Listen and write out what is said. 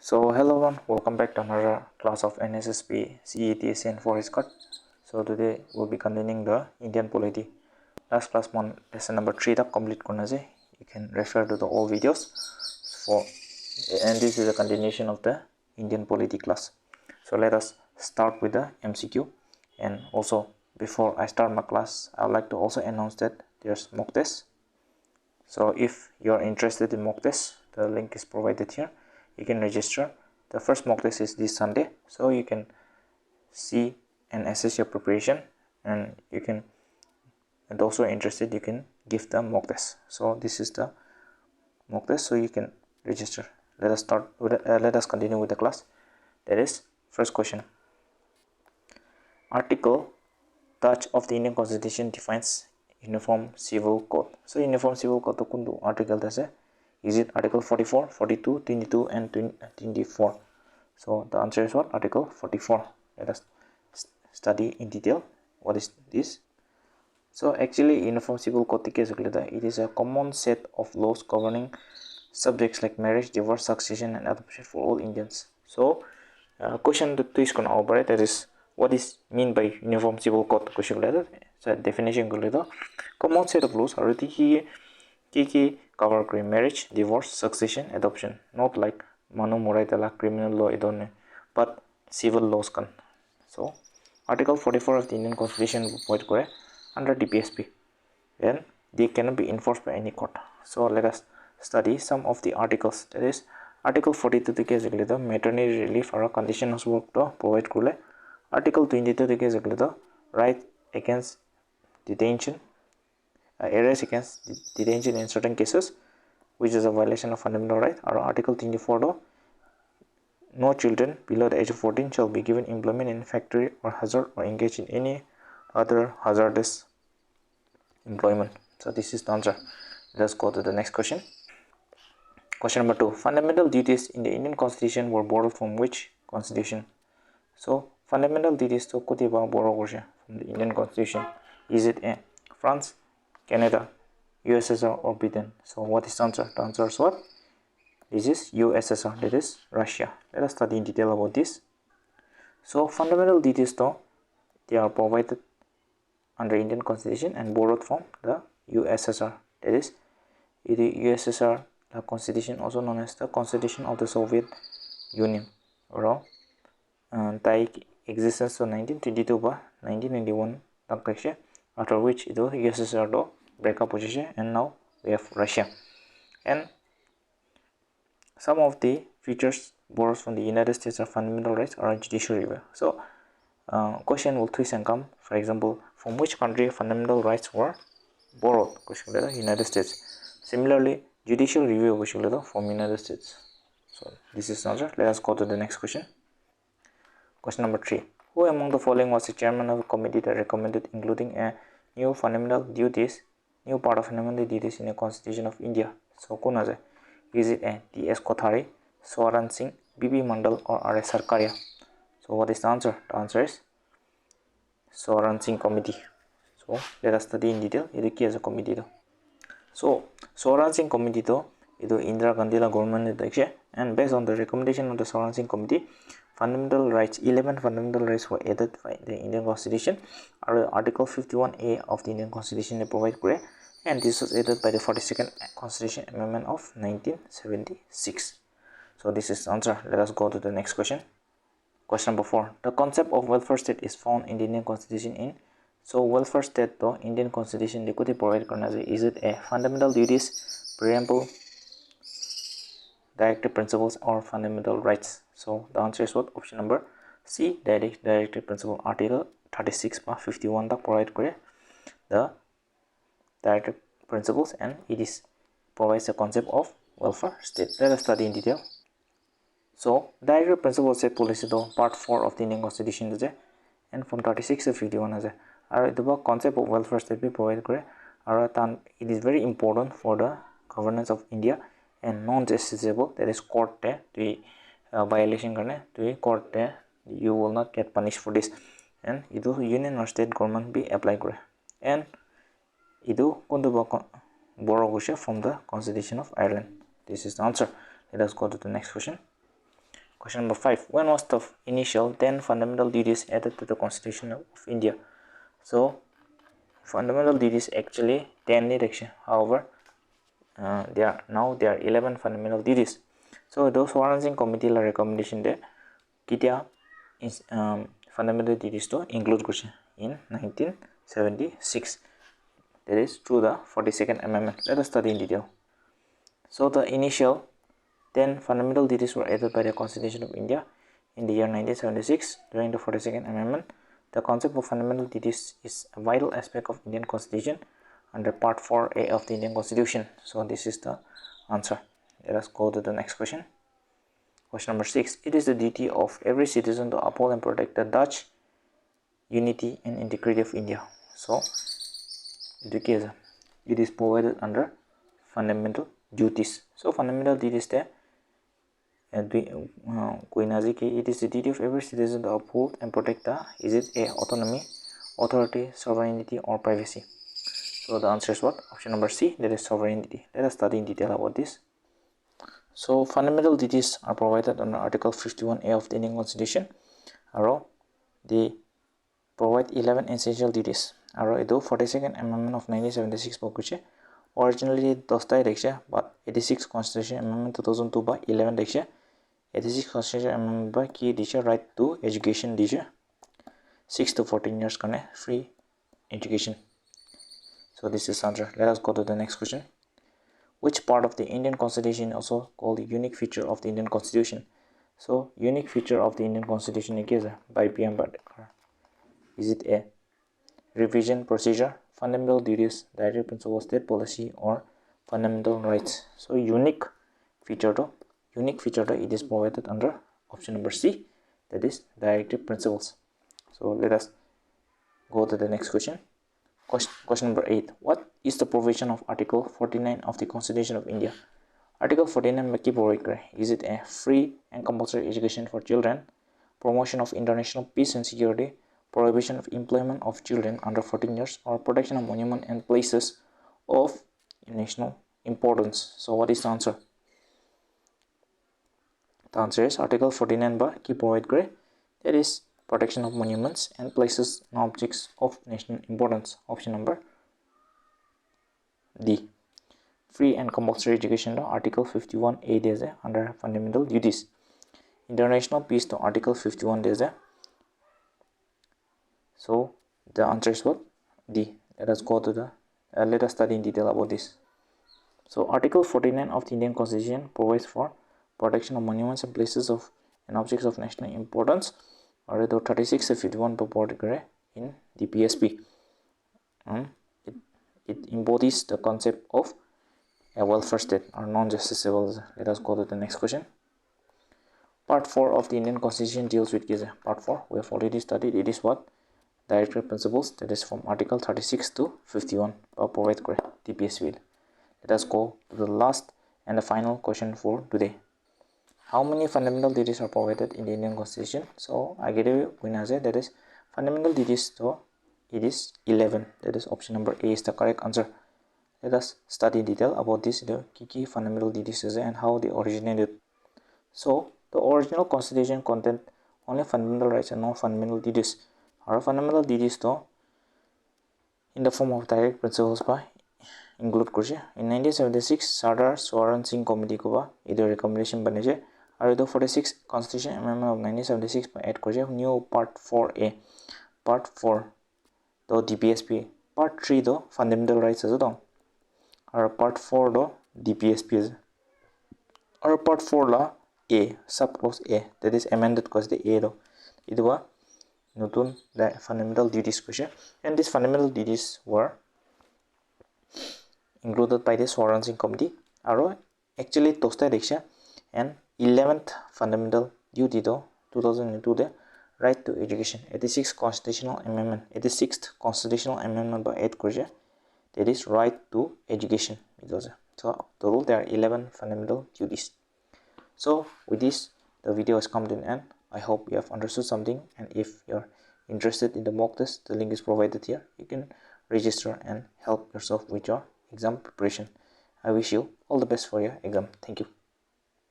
So hello everyone, welcome back to another class of NSSB, CETSE and Forest Cut. So today we'll be continuing the Indian Polity. Last class one lesson number 3 tak complete karna je. You can refer to the old videos for, and this is a continuation of the Indian Polity class. So let us start with the MCQ. And also before I start my class, I would like to also announce that there's mock test. So if you are interested in mock test, the link is provided here. You can register. The first mock test is this Sunday, so you can see and assess your preparation, and you can, and also interested, you can give the mock test. So this is the mock test, so you can register. Let us start with let us continue with the class. That is first question. Article touch of the Indian Constitution defines Uniform Civil Code. So Uniform Civil Code to kundu article dase. Is it article 44, 42, 22 and 24? So the answer is what? Article 44. Let us study in detail what is this. So actually Uniform Civil Code it is a common set of laws governing subjects like marriage, divorce, succession and adoption for all Indians. So question to is going to that is what is mean by Uniform Civil Code question letter. So definition common set of laws are the cover marriage, divorce, succession, adoption. Not like Manu Muraitala criminal law idone, but civil laws can. So Article 44 of the Indian Constitution under DPSP. Then they cannot be enforced by any court. So let us study some of the articles. That is Article 42 the maternity relief or condition of work to provide kule. Article 22 the right against detention. Errors against detention in certain cases, which is a violation of fundamental right. Or Article 24 though, no children below the age of 14 shall be given employment in factory or hazard or engaged in any other hazardous employment. So this is the answer. Let's go to the next question. Question number 2. Fundamental duties in the Indian Constitution were borrowed from which constitution? So fundamental duties to kutiba borrow from the Indian Constitution. Is it A, France, Canada, USSR or Britain? So what is the answer? The answer is what? This is USSR, that is Russia. Let us study in detail about this. So fundamental duties though, they are provided under Indian Constitution and borrowed from the USSR. That is the USSR, the Constitution also known as the Constitution of the Soviet Union. Or tai existence to 1922 by 1991 after which the USSR do break up position, and now we have Russia. And some of the features borrowed from the United States are fundamental rights or judicial review. So question will twist and come. For example, from which country fundamental rights were borrowed? Question United States. Similarly, judicial review from United States. So this is the answer. Let us go to the next question. Question number 3. Who among the following was the chairman of a committee that recommended including a new part of fundamental duties in the Constitution of India? So kunaje? Is it A, T.S. Kothari, Swaran Singh, B.B. Mandal or R.S. Sarkaria? So what is the answer? The answer is Swaran Singh Committee. So let us study in detail. This is a committee. So Swaran Singh Committee is Indira Gandhi government, and based on the recommendation of the Swaran Singh Committee, 11 fundamental rights were added by the Indian Constitution. Article 51A of the Indian Constitution they provide for, and this was added by the 42nd Constitution Amendment of 1976. So this is the answer. Let us go to the next question. Question number 4. The concept of welfare state is found in the Indian Constitution in. So welfare state to Indian Constitution they could provide karna is it A, fundamental duties, preamble, directive principles or fundamental rights? So the answer is what? Option number C, directive principle. Article 36 by 51 the provide the directive principles, and it is provides the concept of welfare state. Let us study in detail. So directive principles set policy though part 4 of the Indian Constitution and from 36 to 51 the concept of welfare state be provided it is very important for the governance of India and non-justiciable, that is court to violation to court you will not get punished for this, and idu union or state government be apply and idu borrow from the Constitution of Ireland. This is the answer. Let us go to the next question. Question number 5. When was the initial 10 fundamental duties added to the Constitution of India? So fundamental duties actually 10 direction. However, there are 11 fundamental duties. So those warranting committee la recommendation de kitia is fundamental duties to include in 1976. That is through the 42nd amendment. Let us study in detail. So the initial 10 fundamental duties were added by the Constitution of India in the year 1976 during the 42nd amendment. The concept of fundamental duties is a vital aspect of Indian Constitution under Part 4A of the Indian Constitution. So this is the answer. Let us go to the next question. Question number 6. It is the duty of every citizen to uphold and protect the Dutch unity and integrity of India. So it is provided under fundamental duties. So fundamental duties there it is the duty of every citizen to uphold and protect the autonomy, authority, sovereignty, or privacy. So the answer is what? Option number C, that is sovereignty. Let us study in detail about this. So fundamental duties are provided under Article 51A of the Indian Constitution. They provide 11 essential duties. Ido 42nd Amendment of 1976 bokuche. Originally 10 deksha, but 86 Constitution Amendment 2002 by 11 deksha. 86 Constitution Amendment by key teacher right to education teacher. 6 to 14 years free education. So this is answer. Let us go to the next question. Which part of the Indian Constitution is also called the unique feature of the Indian Constitution? So unique feature of the Indian Constitution is by PM Ambedkar. Is it A, revision procedure, fundamental duties, directive principle of state policy, or fundamental rights? So unique feature it is provided under option number C, that is directive principles. So let us go to the next question. Question number 8. What is the provision of Article 49 of the Constitution of India? Article 49 is it a free and compulsory education for children, promotion of international peace and security, prohibition of employment of children under 14 years, or protection of monuments and places of national importance? So what is the answer? The answer is Article 49 by that is protection of monuments and places and objects of national importance. Option number D. Free and compulsory education law Article 51A days under fundamental duties. International peace to Article 51 days. So the answer is what? D. Let us go to the let us study in detail about this. So Article 49 of the Indian Constitution provides for protection of monuments and places of and objects of national importance. Or 36 to 51 in the PSP. It embodies the concept of a welfare state or non-justiciable. Let us go to the next question. Part 4 of the Indian Constitution deals with Part 4. We have already studied. It is what? Directive principles. That is from Article 36 to 51 of the PSP. Let us go to the last and the final question for today. How many fundamental duties are provided in the Indian Constitution? So I get a winner, that is fundamental duties. So it is 11. That is option number A is the correct answer. Let us study in detail about this, the key fundamental duties and how they originated. So the original Constitution contained only fundamental rights and no fundamental duties. Our fundamental duties though in the form of direct principles by include in 1976 Sardar Swaran Singh Committee ko either recommendation bane or the 46 Constitution Amendment of 1976 by add new Part 4A, Part 4 the DPSP, Part 3 the fundamental rights as well, or Part 4 the DPSP, or Part 4 la A subclause A, that is amended because the A though it was nutun the fundamental duties question, and these fundamental duties were included by the Swaran Singh Committee. Aro actually tosta deksha and 11th fundamental duty though 2002 the right to education. 86th constitutional amendment. 86th constitutional amendment by 8 Korea. That is right to education. So total there are 11 fundamental duties. So with this the video has come to an end. I hope you have understood something, and if you're interested in the mock test, the link is provided here. You can register and help yourself with your exam preparation. I wish you all the best for your exam. Thank you.